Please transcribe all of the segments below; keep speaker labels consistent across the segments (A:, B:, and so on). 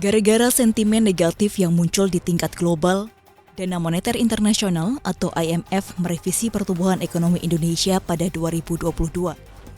A: Gara-gara sentimen negatif yang muncul di tingkat global, Dana Moneter Internasional atau IMF merevisi pertumbuhan ekonomi Indonesia pada 2022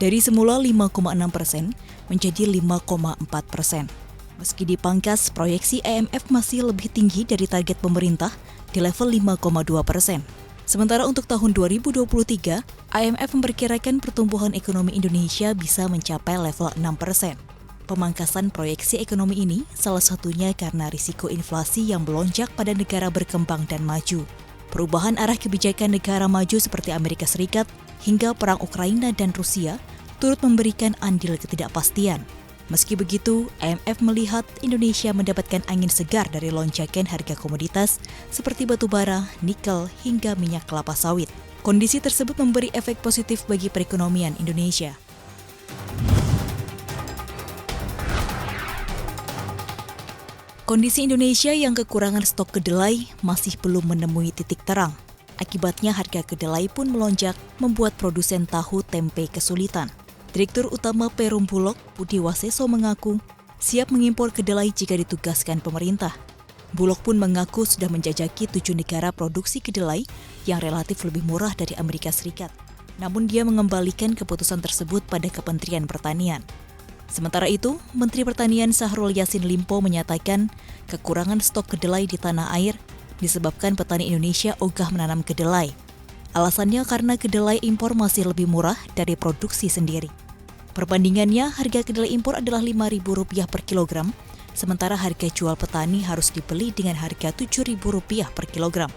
A: dari semula 5,6% menjadi 5,4%. Meski dipangkas, proyeksi IMF masih lebih tinggi dari target pemerintah di level 5,2%. Sementara untuk tahun 2023, IMF memperkirakan pertumbuhan ekonomi Indonesia bisa mencapai level 6%. Pemangkasan proyeksi ekonomi ini salah satunya karena risiko inflasi yang melonjak pada negara berkembang dan maju. Perubahan arah kebijakan negara maju seperti Amerika Serikat hingga perang Ukraina dan Rusia turut memberikan andil ketidakpastian. Meski begitu, IMF melihat Indonesia mendapatkan angin segar dari lonjakan harga komoditas seperti batu bara, nikel, hingga minyak kelapa sawit. Kondisi tersebut memberi efek positif bagi perekonomian Indonesia. Kondisi Indonesia yang kekurangan stok kedelai masih belum menemui titik terang. Akibatnya harga kedelai pun melonjak, membuat produsen tahu tempe kesulitan. Direktur Utama Perum Bulog, Budi Waseso mengaku siap mengimpor kedelai jika ditugaskan pemerintah. Bulog pun mengaku sudah menjajaki 7 negara produksi kedelai yang relatif lebih murah dari Amerika Serikat. Namun dia mengembalikan keputusan tersebut pada Kementerian Pertanian. Sementara itu, Menteri Pertanian Syahrul Yassin Limpo menyatakan kekurangan stok kedelai di tanah air disebabkan petani Indonesia ogah menanam kedelai. Alasannya karena kedelai impor masih lebih murah dari produksi sendiri. Perbandingannya, harga kedelai impor adalah Rp5.000 per kilogram, sementara harga jual petani harus dibeli dengan harga Rp7.000 per kilogram.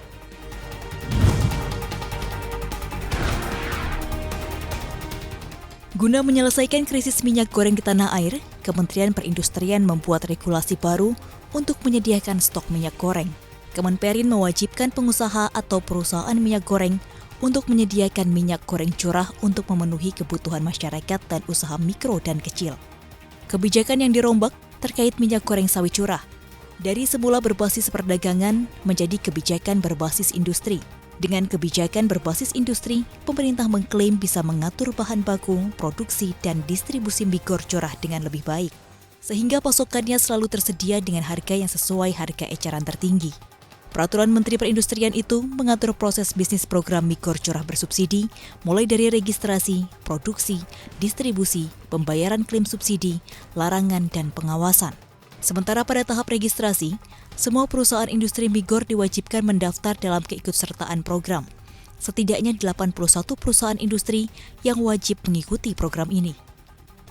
A: Guna menyelesaikan krisis minyak goreng di tanah air, Kementerian Perindustrian membuat regulasi baru untuk menyediakan stok minyak goreng. Kemenperin mewajibkan pengusaha atau perusahaan minyak goreng untuk menyediakan minyak goreng curah untuk memenuhi kebutuhan masyarakat dan usaha mikro dan kecil. Kebijakan yang dirombak terkait minyak goreng sawit curah, dari semula berbasis perdagangan menjadi kebijakan berbasis industri. Dengan kebijakan berbasis industri, pemerintah mengklaim bisa mengatur bahan baku, produksi, dan distribusi migor curah dengan lebih baik, sehingga pasokannya selalu tersedia dengan harga yang sesuai harga eceran tertinggi. Peraturan Menteri Perindustrian itu mengatur proses bisnis program migor curah bersubsidi, mulai dari registrasi, produksi, distribusi, pembayaran klaim subsidi, larangan, dan pengawasan. Sementara pada tahap registrasi, semua perusahaan industri migor diwajibkan mendaftar dalam keikutsertaan program. Setidaknya 81 perusahaan industri yang wajib mengikuti program ini.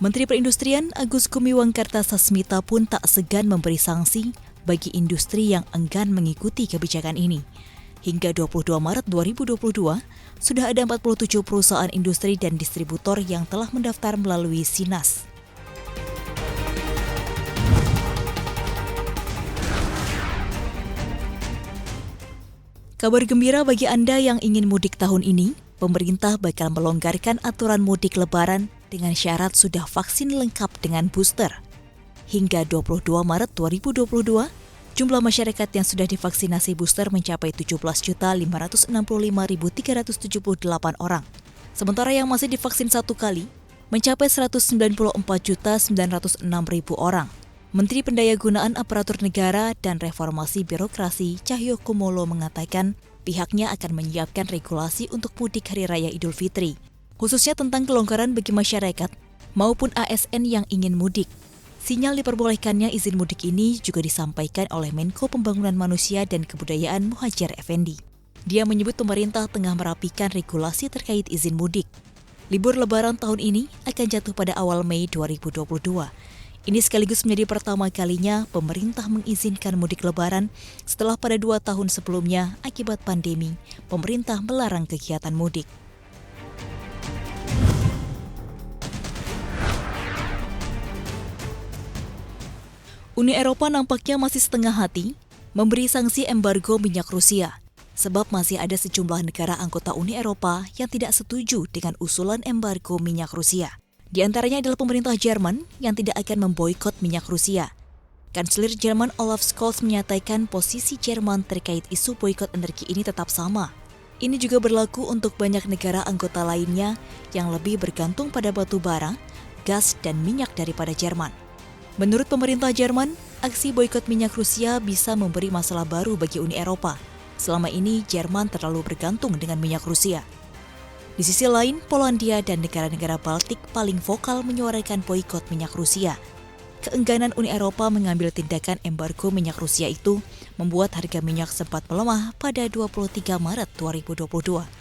A: Menteri Perindustrian Agus Gumiwang Kartasasmita pun tak segan memberi sanksi bagi industri yang enggan mengikuti kebijakan ini. Hingga 22 Maret 2022, sudah ada 47 perusahaan industri dan distributor yang telah mendaftar melalui SINAS. Kabar gembira bagi Anda yang ingin mudik tahun ini, pemerintah bakal melonggarkan aturan mudik lebaran dengan syarat sudah vaksin lengkap dengan booster. Hingga 22 Maret 2022, jumlah masyarakat yang sudah divaksinasi booster mencapai 17.565.378 orang. Sementara yang masih divaksin satu kali mencapai 194.906.000 orang. Menteri Pendayagunaan Aparatur Negara dan Reformasi Birokrasi Cahyokumolo mengatakan pihaknya akan menyiapkan regulasi untuk mudik Hari Raya Idul Fitri, khususnya tentang kelonggaran bagi masyarakat maupun ASN yang ingin mudik. Sinyal diperbolehkannya izin mudik ini juga disampaikan oleh Menko Pembangunan Manusia dan Kebudayaan Muhadjir Effendi. Dia menyebut pemerintah tengah merapikan regulasi terkait izin mudik. Libur Lebaran tahun ini akan jatuh pada awal Mei 2022. Ini sekaligus menjadi pertama kalinya pemerintah mengizinkan mudik lebaran setelah pada 2 tahun sebelumnya akibat pandemi, pemerintah melarang kegiatan mudik. Uni Eropa nampaknya masih setengah hati memberi sanksi embargo minyak Rusia, sebab masih ada sejumlah negara anggota Uni Eropa yang tidak setuju dengan usulan embargo minyak Rusia. Di antaranya adalah pemerintah Jerman yang tidak akan memboikot minyak Rusia. Kanselir Jerman Olaf Scholz menyatakan posisi Jerman terkait isu boikot energi ini tetap sama. Ini juga berlaku untuk banyak negara anggota lainnya yang lebih bergantung pada batu bara, gas, dan minyak daripada Jerman. Menurut pemerintah Jerman, aksi boikot minyak Rusia bisa memberi masalah baru bagi Uni Eropa. Selama ini, Jerman terlalu bergantung dengan minyak Rusia. Di sisi lain, Polandia dan negara-negara Baltik paling vokal menyuarakan boikot minyak Rusia. Keengganan Uni Eropa mengambil tindakan embargo minyak Rusia itu membuat harga minyak sempat melemah pada 23 Maret 2022.